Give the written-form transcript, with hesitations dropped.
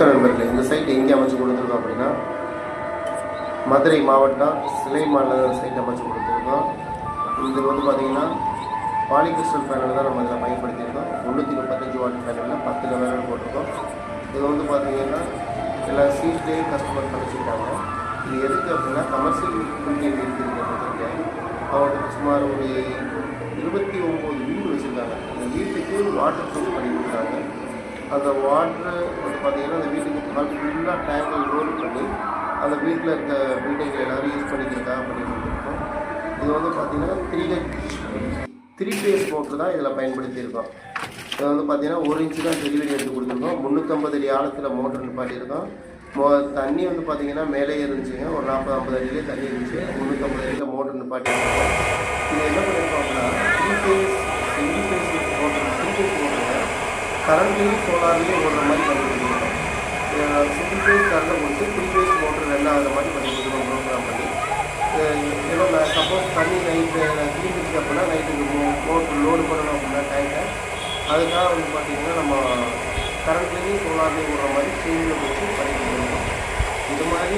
நண்பர்களே, இந்த சைட் எங்கே அமைச்சு கொடுத்துருக்கோம் அப்படின்னா மதுரை மாவட்டம் சிலைமாநகர் சைட் அமைச்சு கொடுத்துருக்கோம். இது வந்து பார்த்திங்கன்னா பாலிகிறிஸ்டல் பேனல் தான் நம்ம இதில் பயன்படுத்தியிருக்கோம். 335 வாட் பேனலில் 10 பேனல் போட்டிருக்கோம். இது வந்து பார்த்திங்கன்னா எல்லா சீட்லேயும் கஸ்டமர் பண்ணிச்சுட்டாங்க. இது எதுக்கு அப்படின்னா கமர்ஷியல் பில்டிங் இருக்கிறதுக்கு அவங்களுக்கு சுமார் ஒரு 29 வீடு வச்சுருக்காங்க. அந்த வீட்டுக்கு வாட்டர் ப்ரூஃப் பண்ணி கொடுத்தாங்க. அந்த வாட்ரு வந்து பார்த்திங்கன்னா அந்த வீட்டுக்கு ஃபுல்லாக டேங்கில் ரோல் பண்ணி அந்த வீட்டில் இருக்க பில்டிங் எல்லோரும் யூஸ் பண்ணிக்கிறதா பண்ணி கொடுத்துருக்கோம். இது வந்து பார்த்திங்கன்னா 3 ஃபேஸ் மோட்ரு தான் இதில் பயன்படுத்தியிருக்கோம். இது வந்து பார்த்திங்கன்னா 1 இன்ச்சு தான் டெலிவரி எடுத்து கொடுத்துருக்கோம். 350 அடி ஆழத்தில் மோட்டர் நிப்பாட்டியிருக்கோம். தண்ணி வந்து பார்த்திங்கன்னா மேலே இருந்துச்சுங்க, ஒரு 40-50 அடியிலே தண்ணி இருந்துச்சு. 350 அடியில் மோட்டர் நிப்பாட்டியிருக்கோம். இது என்ன பண்ணியிருக்கோம் அப்படின்னா 3 phase single phase motor 3 phase மோட்டருங்க கரண்ட்லேயும் சோலார்லேயும் ஓடுற மாதிரி பண்ணி கொடுத்துருக்கோம். சிங்கிள் ஃபேஸ் கரண்ட்டை கொடுத்து 3 ஃபேஸ் மோட்டர் ரெண்டாவது மாதிரி பண்ணி கொடுத்துருக்கோம். ப்ரோக்ராம் பண்ணி ஏதோ சப்போஸ் தண்ணி நைட்டு தீர்ந்துச்சு அப்படின்னா நைட்டுக்கு மோட்டர் லோடு பண்ணணும் அப்படின்னா டேங்கை அதுக்காக வந்து பார்த்திங்கன்னா நம்ம கரண்ட்லேயும் சோலார்லேயும் ஓடுற மாதிரி சேஞ்சில் வச்சு பண்ணி கொடுத்துருக்கோம். இது மாதிரி